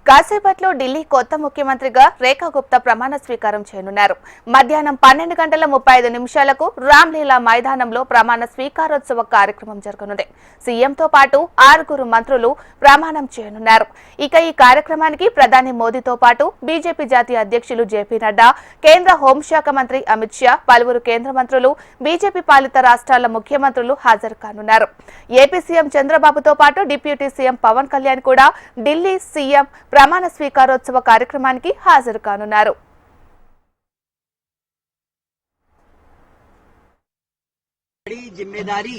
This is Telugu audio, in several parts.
కాసేపట్లో ఢిల్లీ కొత్త ముఖ్యమంత్రిగా రేఖా గుప్తా ప్రమాణ స్వీకారం చేయనున్నారు. మధ్యాహ్నం 12:35 రామ్లీలా మైదానంలో ప్రమాణ స్వీకారోత్సవ కార్యక్రమం జరగనుంది. సీఎంతో పాటు 6 మంత్రులు ప్రమాణం చేయనున్నారు. ఇక ఈ కార్యక్రమానికి ప్రధాని మోదీతో పాటు బీజేపీ జాతీయ అధ్యక్షులు జేపీ నడ్డా, కేంద్ర హోంశాఖ మంత్రి అమిత్ షా, పలువురు కేంద్ర మంత్రులు, బీజేపీ పాలిత రాష్ట్రాల ముఖ్యమంత్రులు హాజరు కానున్నారు. ఏపీ సీఎం చంద్రబాబుతో పాటు డిప్యూటీ సీఎం పవన్ కళ్యాణ్ కూడా ఢిల్లీ సీఎం ప్రమాణ స్వీకారోత్సవ కార్యక్రమానికి హాజరు కానున్నారు. बड़ी जिम्मेदारी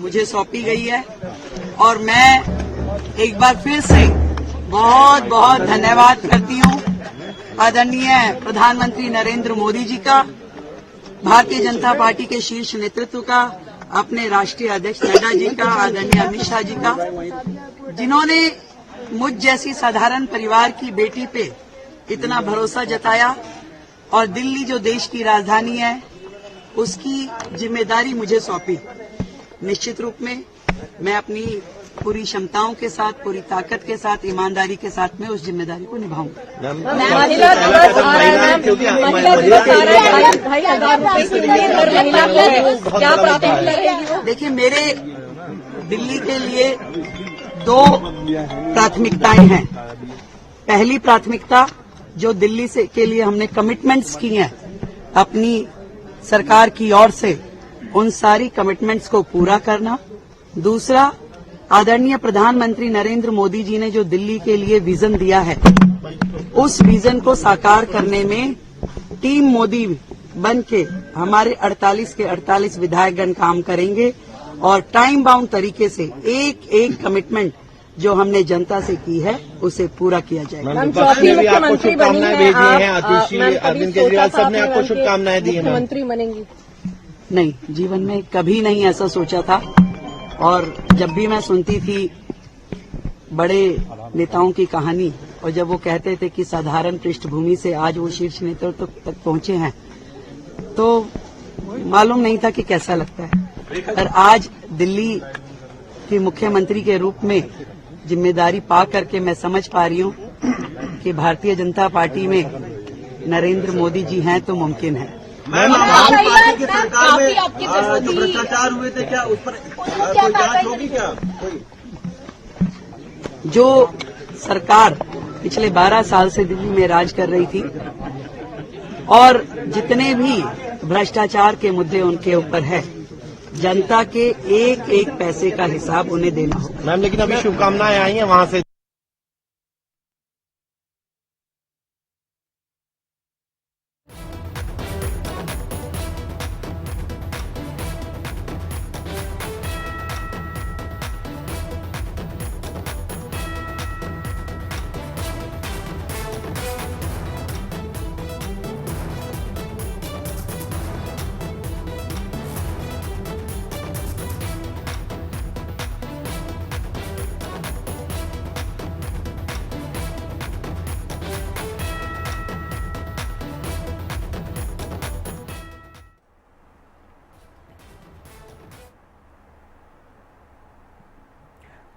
मुझे सौंपी गई है और मैं एक बार फिर से बहुत बहुत धन्यवाद करती हूं आदरणीय प्रधानमंत्री नरेंद्र मोदी जी का, भारतीय जनता पार्टी के शीर्ष नेतृत्व का, अपने राष्ट्रीय अध्यक्ष नड्डा जी का, आदरणीय अमित शाह जी का, जिन्होंने मुझ जैसी साधारण परिवार की बेटी पे इतना भरोसा जताया और दिल्ली जो देश की राजधानी है उसकी जिम्मेदारी मुझे सौंपी। निश्चित रूप में मैं अपनी पूरी क्षमताओं के साथ, पूरी ताकत के साथ, ईमानदारी के साथ में उस जिम्मेदारी को निभाऊंगा। देखिए, मेरे दिल्ली के लिए 2 प्राथमिकताएं हैं। पहली प्राथमिकता जो दिल्ली से के लिए हमने कमिटमेंट्स की हैं अपनी सरकार की ओर से, उन सारी कमिटमेंट्स को पूरा करना। दूसरा, आदरणीय प्रधानमंत्री नरेंद्र मोदी जी ने जो दिल्ली के लिए विजन दिया है, उस विजन को साकार करने में टीम मोदी बन के हमारे 48 के 48 विधायकगण काम करेंगे और टाइम बाउंड तरीके से एक एक कमिटमेंट जो हमने जनता से की है उसे पूरा किया जाएगा। आपको शुभकामनाएं भेजी हैं, अरविंद केजरीवाल साहब ने आपको शुभकामनाएं दी हैं। मुख्यमंत्री बनेंगी? नहीं, जीवन में कभी नहीं ऐसा सोचा था। और जब भी मैं सुनती थी बड़े नेताओं की कहानी और जब वो कहते थे कि साधारण पृष्ठभूमि से आज वो शीर्ष नेतृत्व तक पहुंचे हैं, तो मालूम नहीं था कि कैसा लगता है। और आज दिल्ली के मुख्यमंत्री के रूप में जिम्मेदारी पा करके मैं समझ पा रही हूँ कि भारतीय जनता पार्टी में नरेंद्र मोदी जी हैं तो मुमकिन है। पार्टी की सरकार में जो भ्रष्टाचार हुए थे, क्या उस पर कोई जांच होगी? क्या जो सरकार पिछले 12 साल से दिल्ली में राज कर रही थी और जितने भी भ्रष्टाचार के मुद्दे उनके ऊपर है, जनता के एक एक पैसे का हिसाब उन्हें देना होगा। मैम, लेकिन अभी शुभकामनाएं आई हैं वहां से।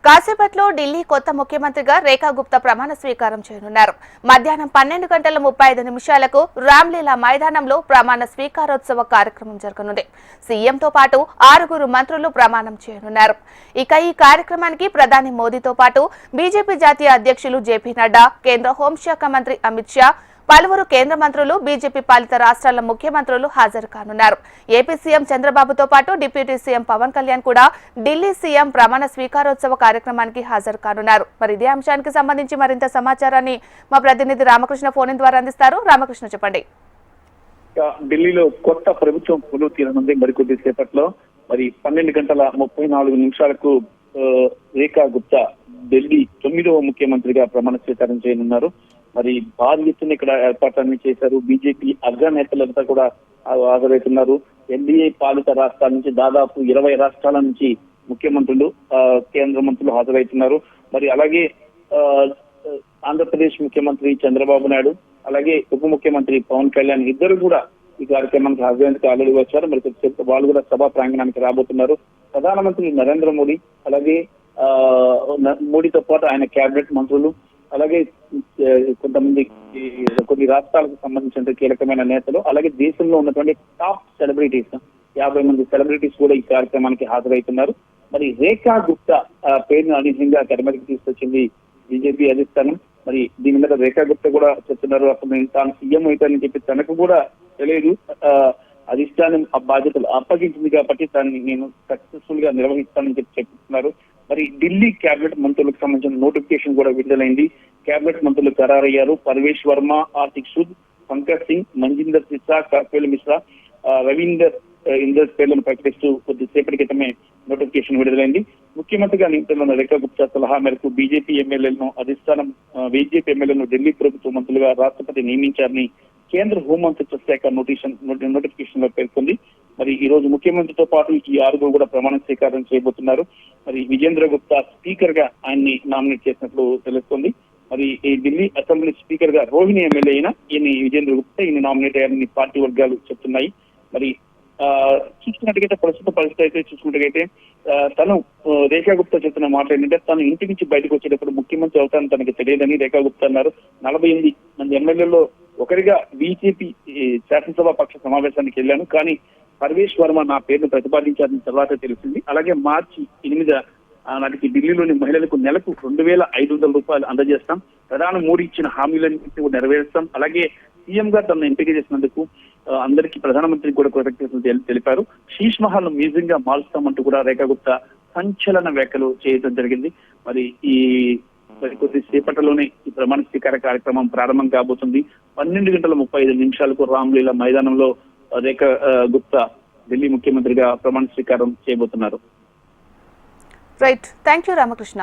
కాసేపట్లో ఢిల్లీ కొత్త ముఖ్యమంత్రిగా రేఖా గుప్తా ప్రమాణ స్వీకారం చేయనున్నారు. మధ్యాహ్నం 12:35 రామ్లీలా మైదానంలో ప్రమాణ స్వీకారోత్సవ కార్యక్రమం జరగనుంది. సీఎంతో పాటు 6 మంత్రులు ప్రమాణం చేయనున్నారు. ఇక ఈ కార్యక్రమానికి ప్రధాని మోదీతో పాటు బీజేపీ జాతీయ అధ్యక్షులు జేపీ నడ్డా, కేంద్ర హోంశాఖ మంత్రి అమిత్ షా, పలువురు కేంద్ర మంత్రులు, బీజేపీ పాలిత రాష్ట్రాల ముఖ్యమంత్రులు హాజరు కానున్నారు. ఏపీ సీఎం చంద్రబాబుతో పాటు డిప్యూటీ సీఎం పవన్ కళ్యాణ్ కూడా ఢిల్లీ సీఎం ప్రమాణ స్వీకారోత్సవ కార్యక్రమానికి హాజరు కానున్నారు. మరి ఇదే అంశానికి సంబంధించి మరింత సమాచారాన్ని మా ప్రతినిధి రామకృష్ణ ఫోన్ ద్వారా అందిస్తారు. రామకృష్ణ, చెప్పండి. ఢిల్లీలో కొత్త ప్రభుత్వం కొలువు తీరనుంది మరికొద్ది సేపట్లో. మరి 12:34 రేఖా గుప్తా ఢిల్లీ 9వ ముఖ్యమంత్రిగా ప్రమాణ స్వీకారం చేయనున్నారు. మరి భారీ ఎత్తున ఇక్కడ ఏర్పాట్లన్నీ చేశారు. బీజేపీ అగ్రనేతలంతా కూడా హాజరవుతున్నారు. ఎన్డీఏ పాలిత రాష్ట్రాల నుంచి దాదాపు 20 రాష్ట్రాల నుంచి ముఖ్యమంత్రులు, కేంద్ర మంత్రులు హాజరవుతున్నారు. మరి అలాగే ఆంధ్రప్రదేశ్ ముఖ్యమంత్రి చంద్రబాబు నాయుడు, అలాగే ఉప ముఖ్యమంత్రి పవన్ కళ్యాణ్ ఇద్దరు కూడా ఈ కార్యక్రమానికి హాజరయ్యేందుకు ఆల్రెడీ వచ్చారు. మరి వాళ్ళు కూడా సభా ప్రాంగణానికి రాబోతున్నారు. ప్రధానమంత్రి నరేంద్ర మోడీ, అలాగే మోడీతో పాటు ఆయన కేబినెట్ మంత్రులు, అలాగే కొంతమంది కొన్ని రాష్ట్రాలకు సంబంధించిన కీలకమైన నేతలు, అలాగే దేశంలో ఉన్నటువంటి టాప్ సెలబ్రిటీస్ 50 మంది సెలబ్రిటీస్ కూడా ఈ కార్యక్రమానికి హాజరవుతున్నారు. మరి రేఖా గుప్తా పేరును అనూహ్యంగా తెరమీదకి తీసుకొచ్చింది బీజేపీ అధిష్టానం. మరి దీని మీద రేఖా గుప్తా కూడా చెప్తున్నారు, అసలు నేను తాను సీఎం అవుతానని చెప్పి తనకు కూడా తెలియదు, అధిష్టానం ఆ బాధ్యతలు అప్పగించింది కాబట్టి దాన్ని నేను సక్సెస్ఫుల్ గా నిర్వహిస్తానని చెప్పి చెప్తున్నారు. మరి ఢిల్లీ కేబినెట్ మంత్రులకు సంబంధించిన నోటిఫికేషన్ కూడా విడుదలైంది. కేబినెట్ మంత్రులు ఖరారయ్యారు. పర్వేష్ వర్మ, ఆర్టిక్ సూద్, పంకజ్ సింగ్, మంజిందర్ సిర్సా, కపిల్ మిశ్రా, రవీందర్ ఇందర్ పేర్లను ప్రకటిస్తూ కొద్దిసేపటి క్రితమే నోటిఫికేషన్ విడుదలైంది. ముఖ్యమంత్రిగా నియమితున్న రేఖా గుప్తా సలహా మేరకు బీజేపీ ఎమ్మెల్యేలను అధిష్టానం బీజేపీ ఎమ్మెల్యేలను ఢిల్లీ ప్రభుత్వ మంత్రులుగా రాష్ట్రపతి నియమించారని కేంద్ర హోంమంత్రిత్వ శాఖ నోటిఫికేషన్ లో పేర్కొంది. మరి ఈ రోజు ముఖ్యమంత్రితో పాటు ఈ 6 కూడా ప్రమాణ స్వీకారం చేయబోతున్నారు. మరి విజేంద్ర గుప్తా స్పీకర్ గా ఆయన్ని నామినేట్ చేసినట్లు తెలుస్తోంది. మరి ఈ ఢిల్లీ అసెంబ్లీ స్పీకర్ గా రోహిణి ఎమ్మెల్యే అయిన విజేంద్ర గుప్తా ఈయన నామినేట్ అయ్యారని పార్టీ వర్గాలు చెప్తున్నాయి. మరి చూసుకున్నట్టుగైతే ప్రస్తుత పరిస్థితి అయితే చూసుకున్నట్టుగైతే తను రేఖా గుప్తా చెప్తున్న మాట ఏంటంటే తను ఇంటి నుంచి బయటకు వచ్చేటప్పుడు ముఖ్యమంత్రి అవుతానని తనకి తెలియదని రేఖా గుప్తా అన్నారు. 48 మంది ఎమ్మెల్యేలో ఒకరిగా బీజేపీ శాసనసభ పక్ష సమావేశానికి వెళ్ళాను, కానీ పర్వేష్ వర్మ నా పేరును ప్రతిపాదించారని తర్వాత తెలిసింది. అలాగే మార్చి 8 నాటికి ఢిల్లీలోని మహిళలకు నెలకు 2,500 రూపాయలు అందజేస్తాం, ప్రధాని మోడీ ఇచ్చిన హామీలన్నీ నెరవేరుస్తాం, అలాగే సీఎం గా తనను ఎంపిక చేసినందుకు అందరికీ ప్రధానమంత్రికి కూడా కృతజ్ఞతలు తెలిపారు. శీష్ మహల్ మ్యూజియం గా మారుస్తామంటూ కూడా రేఖా గుప్తా సంచలన వ్యాఖ్యలు చేయడం జరిగింది. మరి కొద్దిసేపటిలోనే ఈ ప్రమాణ స్వీకార కార్యక్రమం ప్రారంభం కాబోతుంది. 12:35 రామ్లీలా మైదానంలో రేఖా గుప్తా ఢిల్లీ ముఖ్యమంత్రిగా ప్రమాణ స్వీకారం చేయబోతున్నారు. Right, thank you Ramakrishna.